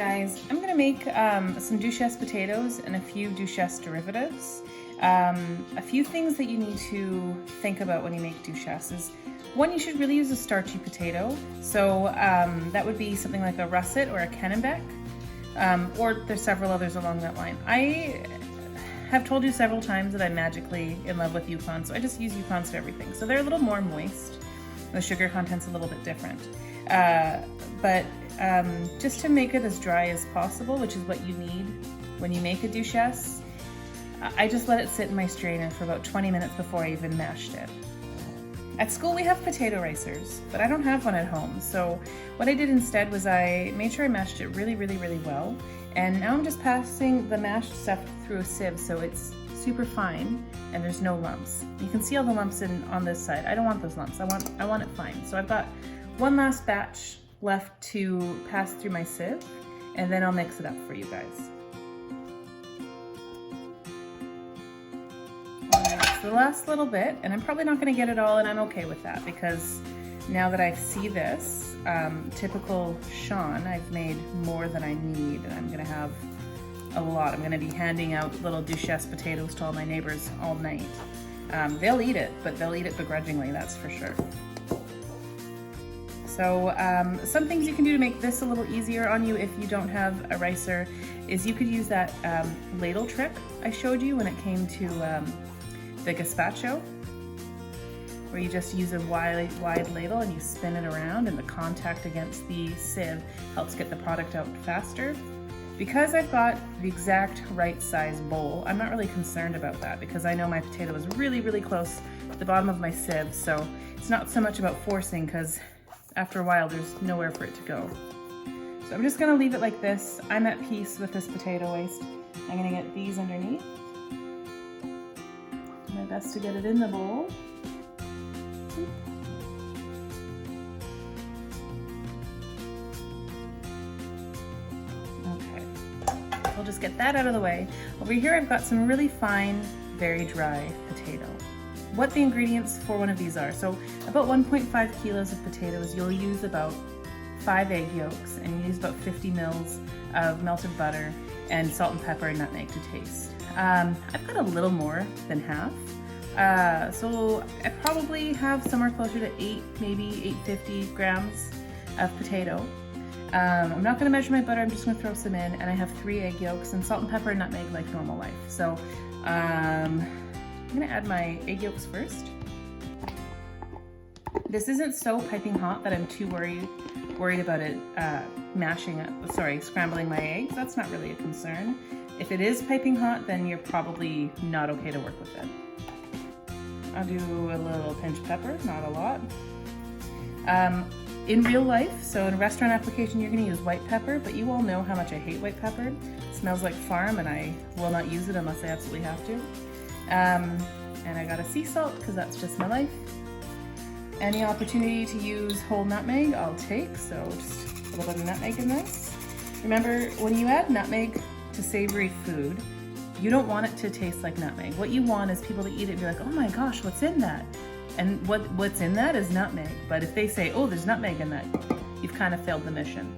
guys, I'm gonna make some Duchesse potatoes and a few Duchesse derivatives. A few things that you need to think about when you make Duchesse is, one, you should really use a starchy potato. So that would be something like a russet or a Kennebec, or there's several others along that line. I have told you several times that I'm magically in love with Yukon, so I just use Yukons for everything. So they're a little more moist. The sugar content's a little bit different. But just to make it as dry as possible, which is what you need when you make a Duchesse, I just let it sit in my strainer for about 20 minutes before I even mashed it. At school we have potato ricers, but I don't have one at home. So what I did instead was I made sure I mashed it really well. And now I'm just passing the mashed stuff through a sieve so it's super fine and there's no lumps. You can see all the lumps on this side. I don't want those lumps, I want it fine. So I've got one last batch left to pass through my sieve, and then I'll mix it up for you guys. Alright, so the last little bit, and I'm probably not gonna get it all, and I'm okay with that because now that I see this, typical Sean, I've made more than I need, and I'm gonna have a lot. I'm gonna be handing out little Duchesse potatoes to all my neighbors all night. They'll eat it, but they'll eat it begrudgingly, that's for sure. So some things you can do to make this a little easier on you if you don't have a ricer is you could use that ladle trick I showed you when it came to the gazpacho, where you just use a wide ladle and you spin it around, and the contact against the sieve helps get the product out faster. Because I've got the exact right size bowl, I'm not really concerned about that because I know my potato is really close to the bottom of my sieve, so it's not so much about forcing because after a while there's nowhere for it to go. So I'm just gonna leave it like this. I'm at peace with this potato waste. I'm gonna get these underneath. Do my best to get it in the bowl. I'll just get that out of the way. Over here I've got some really fine, very dry potato. What the ingredients for one of these are. So about 1.5 kilos of potatoes, you'll use about 5 egg yolks, and you use about 50 mils of melted butter and salt and pepper and nutmeg to taste. I've got a little more than half. So I probably have somewhere closer to 8, maybe 850 grams of potato. I'm not gonna measure my butter, I'm just gonna throw some in, and I have 3 egg yolks and salt and pepper and nutmeg like normal life. So I'm gonna add my egg yolks first. This isn't so piping hot that I'm too worried about it scrambling my eggs. That's not really a concern. If it is piping hot, then you're probably not okay to work with it. I'll do a little pinch of pepper, not a lot. In real life, so in a restaurant application, you're gonna use white pepper, but you all know how much I hate white pepper. It smells like farm, and I will not use it unless I absolutely have to. And I got a sea salt, because that's just my life. Any opportunity to use whole nutmeg, I'll take, so just a little bit of nutmeg in this. Remember, when you add nutmeg to savory food, you don't want it to taste like nutmeg. What you want is people to eat it and be like, oh my gosh, what's in that? And what's in that is nutmeg. But if they say, oh, there's nutmeg in that, you've kind of failed the mission.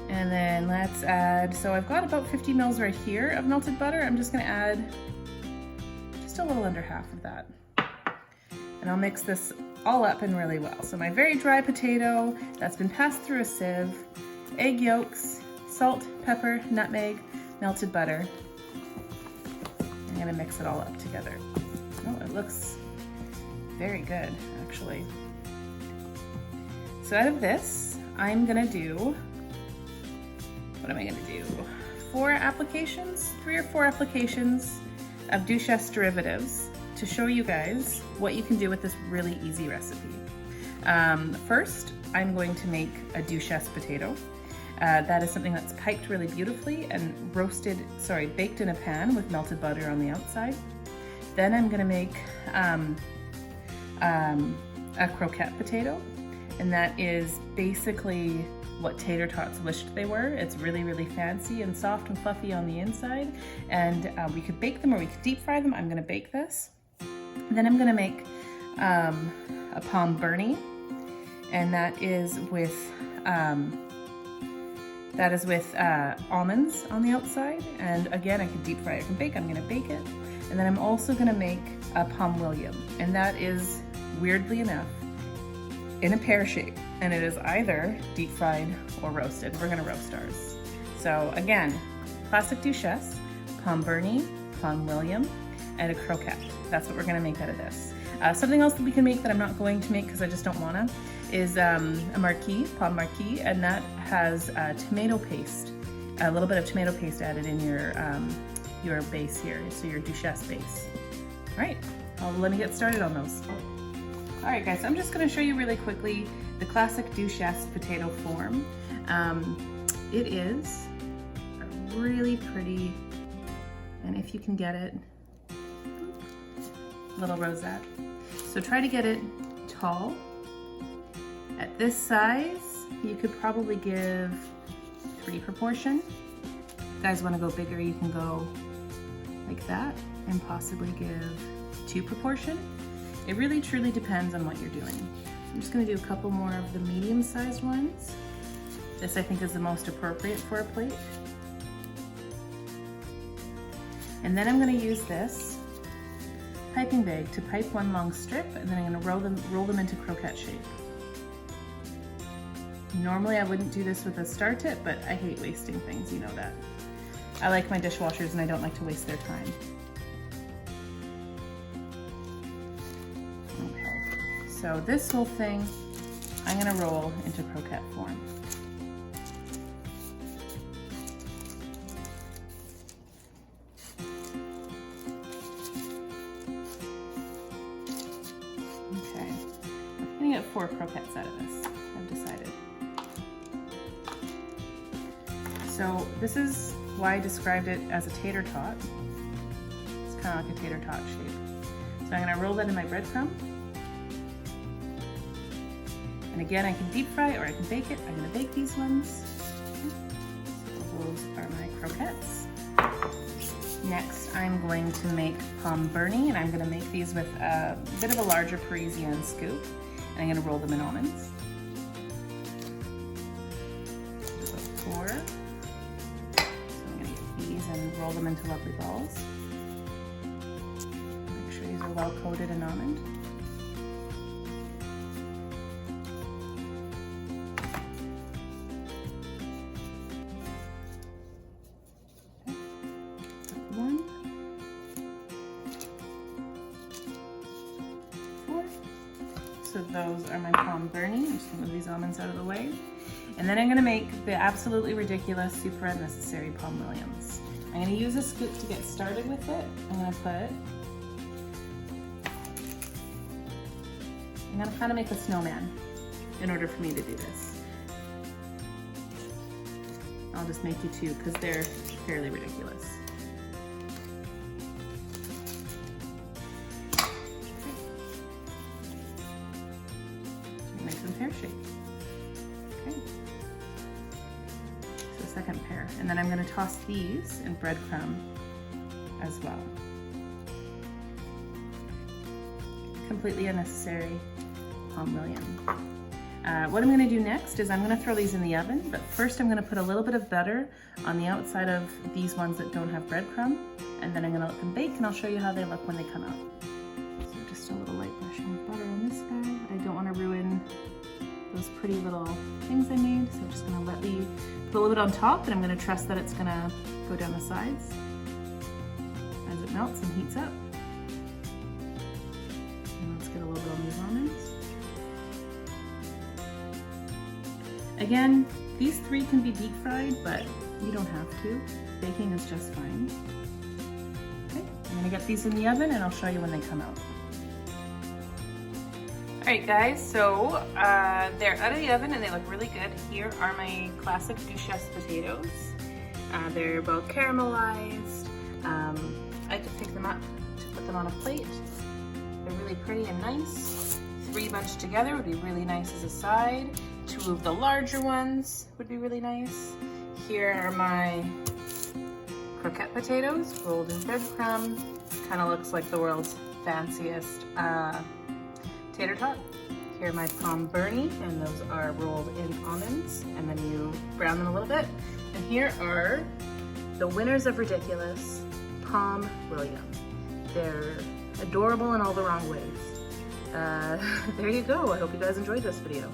And then let's add, so I've got about 50 mils right here of melted butter. I'm just gonna add just a little under half of that. And I'll mix this all up and really well. So my very dry potato that's been passed through a sieve, egg yolks, salt, pepper, nutmeg, melted butter. I'm gonna mix it all up together. Oh, it looks very good, actually. So out of this, I'm gonna do, what am I gonna do? 3 or 4 applications of Duchesse derivatives to show you guys what you can do with this really easy recipe. First, I'm going to make a Duchesse potato. That is something that's piped really beautifully and baked in a pan with melted butter on the outside. Then I'm gonna make a croquette potato, and that is basically what tater tots wished they were. It's really fancy and soft and fluffy on the inside, and we could bake them or we could deep fry them. I'm gonna bake this. Then I'm gonna make a pomme bernie, and that is with That is with almonds on the outside. And again, I can deep fry it or bake. I'm gonna bake it. And then I'm also gonna make a Palm William. And that is, weirdly enough, in a pear shape. And it is either deep fried or roasted. We're gonna roast ours. So again, classic Duchesse, Palm Bernie, Palm William, and a croquette. That's what we're gonna make out of this. Something else that we can make that I'm not going to make because I just don't wanna is a marquis, Palm Marquis, and that has tomato paste, a little bit of tomato paste added in your base here, so your Duchesse base. All right, well, let me get started on those. All right, guys, so I'm just gonna show you really quickly the classic Duchesse potato form. It is a really pretty, and if you can get it, little rosette. So try to get it tall. At this size, you could probably give 3 proportion. If you guys wanna go bigger, you can go like that and possibly give 2 proportion. It really truly depends on what you're doing. I'm just gonna do a couple more of the medium-sized ones. This I think is the most appropriate for a plate. And then I'm gonna use this piping bag to pipe one long strip, and then I'm gonna roll them into croquette shape. Normally I wouldn't do this with a star tip, but I hate wasting things, you know that. I like my dishwashers and I don't like to waste their time. Okay, so this whole thing, I'm gonna roll into croquette form. Okay, I'm gonna get 4 croquettes out of this, I've decided. So this is why I described it as a tater tot. It's kind of like a tater tot shape. So I'm gonna roll that in my breadcrumb. And again, I can deep fry or I can bake it. I'm gonna bake these ones. So those are my croquettes. Next, I'm going to make Palm Bernie, and I'm gonna make these with a bit of a larger Parisienne scoop. And I'm gonna roll them in almonds. So 4. And roll them into lovely balls. Make sure these are well coated in almond. Okay. 1, 4. So those are my Palm Bernie. I'm just gonna move these almonds out of the way. And then I'm gonna make the absolutely ridiculous, super unnecessary Palm Williams. I'm gonna use a scoop to get started with it. I'm gonna kind of make a snowman in order for me to do this. I'll just make you 2 because they're fairly ridiculous. Make them pear shaped. Okay. Second pair, and then I'm going to toss these in breadcrumb as well. Completely unnecessary Palm William. What I'm going to do next is I'm going to throw these in the oven, but first I'm going to put a little bit of butter on the outside of these ones that don't have breadcrumb, and then I'm going to let them bake, and I'll show you how they look when they come out. So just a little light brushing of butter on this guy. I don't want to ruin those pretty little things I made, so I'm just gonna lightly put a little bit on top, and I'm gonna trust that it's gonna go down the sides as it melts and heats up. And let's get a little bit on these almonds. Again, these 3 can be deep fried, but you don't have to. Baking is just fine. Okay, I'm gonna get these in the oven and I'll show you when they come out. All right, guys, so they're out of the oven and they look really good. Here are my classic Duchesse potatoes. They're well caramelized. I like to pick them up to put them on a plate. They're really pretty and nice. 3 bunched together would be really nice as a side. 2 of the larger ones would be really nice. Here are my croquette potatoes rolled in breadcrumb. Kind of looks like the world's fanciest tater tot. here are my Palm Bernie, and those are rolled in almonds, and then you brown them a little bit. And here are the winners of Ridiculous, Palm William. They're adorable in all the wrong ways. There you go. I hope you guys enjoyed this video.